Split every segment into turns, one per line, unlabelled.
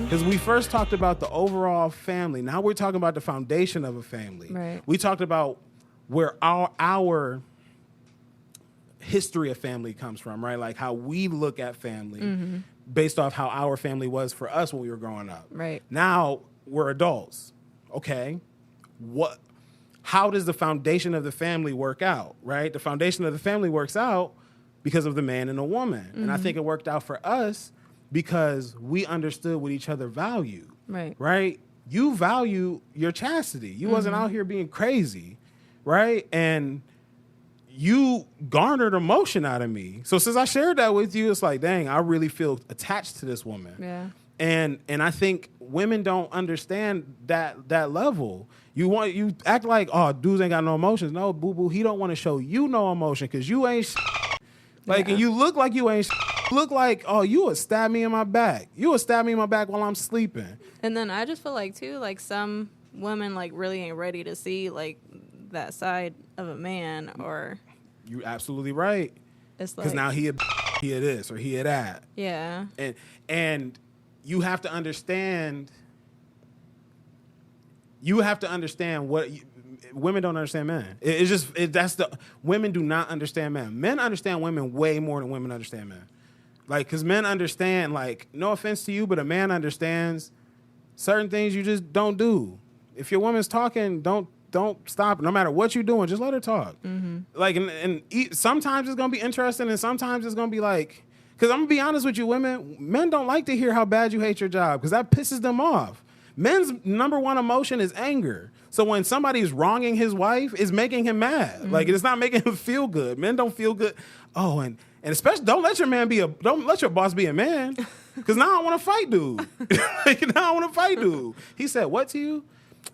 Because we first talked about the overall family. Now we're talking about the foundation of a family.
Right.
We talked about where our history of family comes from, right? Like how we look at family based off how our family was for us when we were growing up.
Right.
Now we're adults. Okay. How does the foundation of the family work out, right? The foundation of the family works out because of the man and the woman. And I think it worked out for us because we understood what each other valued.
Right.
Right? You value your chastity. You wasn't out here being crazy, right? And you garnered emotion out of me. So since I shared that with you, it's like, dang, I really feel attached to this woman.
Yeah.
And I think women don't understand that level. You act like, oh, dudes ain't got no emotions. No, boo-boo, he don't want to show you no emotion because you ain't like, and you look like you ain't look like, oh, you would stab me in my back. You would stab me in my back while I'm sleeping.
And then I just feel like, too, like some women, like, really ain't ready to see, like, that side of a man or...
You're absolutely right.
It's like...
Because now he a this or he a that.
Yeah.
And you have to understand... You have to understand what... Women don't understand men. Women do not understand men. Men understand women way more than women understand men. Like, because men understand, like, no offense to you, but a man understands certain things you just don't do. If your woman's talking, don't stop. No matter what you're doing, just let her talk. Like, and sometimes it's going to be interesting, and sometimes it's going to be like, because I'm going to be honest with you, men don't like to hear how bad you hate your job, because that pisses them off. Men's number one emotion is anger. So when somebody's wronging his wife, it's making him mad. Like, it's not making him feel good. Men don't feel good. Oh, and especially don't let your boss be a man. Because now I want to fight dude. Now I want to fight dude. He said, what to you?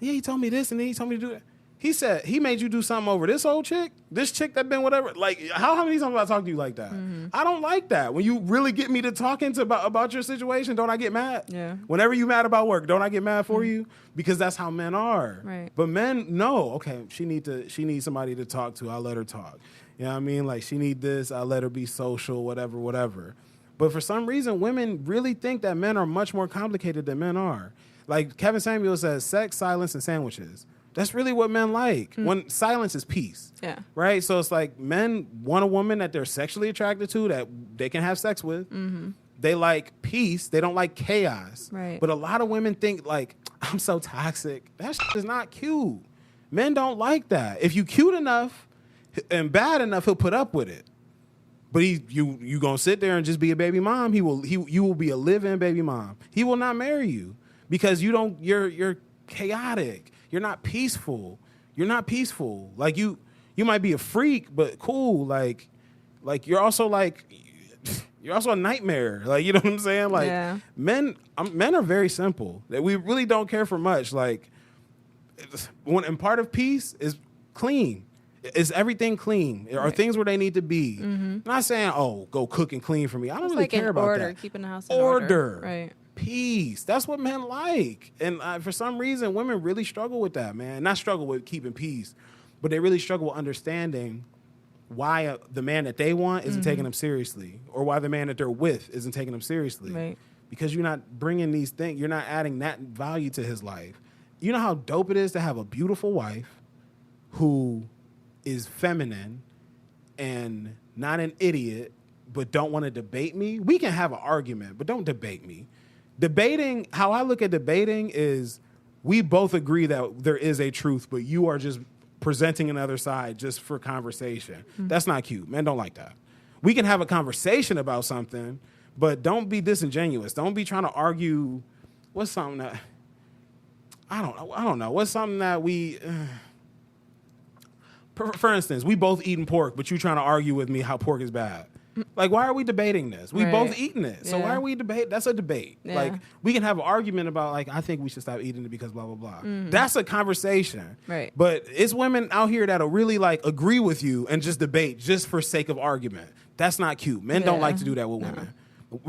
Yeah, he told me this and then he told me to do that. He said, he made you do something over this old chick? This chick that been whatever? Like, how many times have I talked to you like that? I don't like that. When you really get me to talking about your situation, don't I get mad?
Yeah.
Whenever you mad about work, don't I get mad for you? Because that's how men are.
Right.
But men, no. Okay, she needs somebody to talk to. I'll let her talk. You know what I mean? Like, she need this. I'll let her be social, whatever. But for some reason, women really think that men are much more complicated than men are. Like Kevin Samuel says, sex, silence, and sandwiches. That's really what men like. When silence is peace. Yeah. Right? So it's like men want a woman that they're sexually attracted to, that they can have sex with. They like peace. They don't like chaos.
Right.
But a lot of women think, like, I'm so toxic. That shit is not cute. Men don't like that. If you cute enough and bad enough, he'll put up with it. But you gonna sit there and just be a baby mom. You will be a live-in baby mom. He will not marry you because you're chaotic. You're not peaceful. You're not peaceful. Like you might be a freak, but cool. Like you're also a nightmare. Like, you know what I'm saying? Like men are very simple. That we really don't care for much. Like and part of peace is clean. Is everything clean? Are things where they need to be? I'm not saying, oh, go cook and clean for me. I don't really care about
order,
that.
Keeping the house in order. Right.
Peace. That's what men like. And for some reason, women really struggle with that, man. Not struggle with keeping peace, but they really struggle with understanding why the man that they want isn't taking them seriously, or why the man that they're with isn't taking them seriously.
Right.
Because you're not bringing these things, you're not adding that value to his life. You know how dope it is to have a beautiful wife who is feminine and not an idiot, but don't want to debate me? We can have an argument, but don't debate me. Debating, how I look at debating is we both agree that there is a truth, but you are just presenting another side just for conversation. That's not cute. Men don't like that. We can have a conversation about something, but don't be disingenuous. Don't be trying to argue. What's something that I don't know. What's something that we for instance, we both eating pork, but you trying to argue with me how pork is bad. Like, why are we debating this? We both eating it. So why are we debating? That's a debate. Yeah. Like, we can have an argument about, like, I think we should stop eating it because blah, blah, blah. That's a conversation. Right. But it's women out here that'll really, like, agree with you and just debate just for sake of argument. That's not cute. Men don't like to do that with women.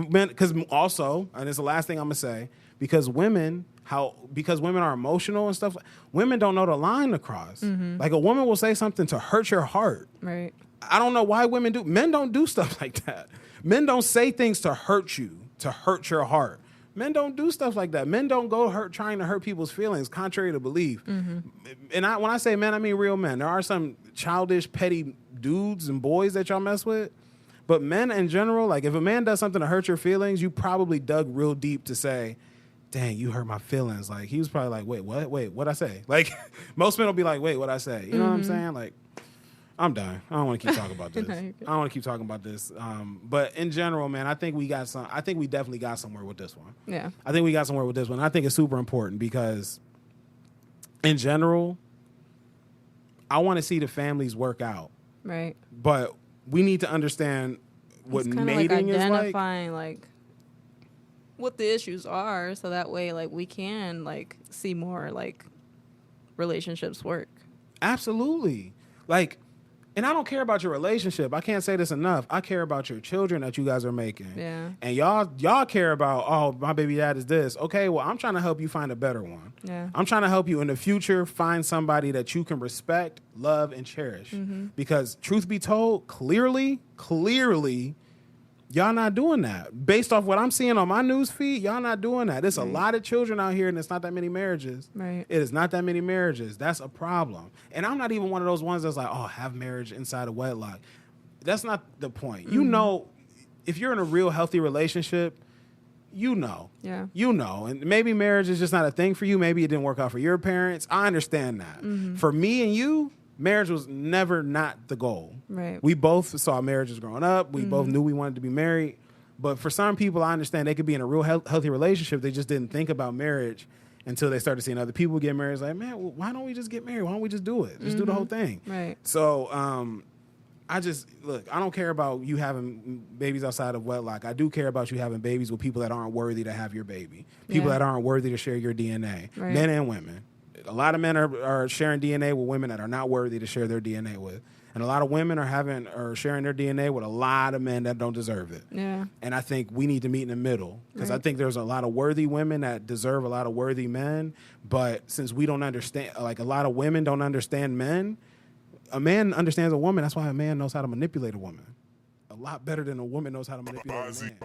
Men, because also, and it's the last thing I'm going to say, because women are emotional and stuff, women don't know the line to cross. Like, a woman will say something to hurt your heart. Right. I don't know why women do. Men don't do stuff like that. Men don't say things to hurt you, to hurt your heart. Men don't do stuff like that. Men don't go trying to hurt people's feelings, contrary to belief. And when I say men, I mean real men. There are some childish, petty dudes and boys that y'all mess with. But men in general, like if a man does something to hurt your feelings, you probably dug real deep to say, dang, you hurt my feelings. Like he was probably like, wait, what? Wait, what'd I say? Like most men will be like, wait, what'd I say? You know what I'm saying? Like, I'm done. I don't want to keep talking about this. I don't want to keep talking about this. But in general, man, I think we definitely got somewhere with this one.
Yeah.
I think we got somewhere with this one. I think it's super important because in general, I want to see the families work out.
Right.
But we need to understand what mating is like.
Identifying like what the issues are, so that way like we can like see more like relationships work.
Absolutely. Like, and I don't care about your relationship. I can't say this enough. I care about your children that you guys are making.
Yeah.
And y'all care about, oh, my baby dad is this. Okay, well, I'm trying to help you find a better one.
Yeah.
I'm trying to help you in the future find somebody that you can respect, love, and cherish. Because truth be told, clearly, y'all not doing that. Based off what I'm seeing on my news feed, y'all not doing that. There's a lot of children out here and it's not that many marriages.
Right.
It is not that many marriages. That's a problem. And I'm not even one of those ones that's like, oh, have marriage inside of wedlock. That's not the point. You know, if you're in a real healthy relationship, you know.
Yeah.
You know. And maybe marriage is just not a thing for you. Maybe it didn't work out for your parents. I understand that. For me and you, marriage was never not the goal.
Right.
We both saw marriages growing up. We both knew we wanted to be married. But for some people, I understand they could be in a real healthy relationship. They just didn't think about marriage until they started seeing other people get married. It's like, man, well, why don't we just get married? Why don't we just do it? Just do the whole thing.
Right.
So I don't care about you having babies outside of wedlock. I do care about you having babies with people that aren't worthy to have your baby. People that aren't worthy to share your DNA.
Right.
Men and women. A lot of men are sharing DNA with women that are not worthy to share their DNA with. And a lot of women are sharing their DNA with a lot of men that don't deserve it.
Yeah.
And I think we need to meet in the middle because I think there's a lot of worthy women that deserve a lot of worthy men. But since we don't understand, like a lot of women don't understand men, a man understands a woman. That's why a man knows how to manipulate a woman a lot better than a woman knows how to manipulate a man.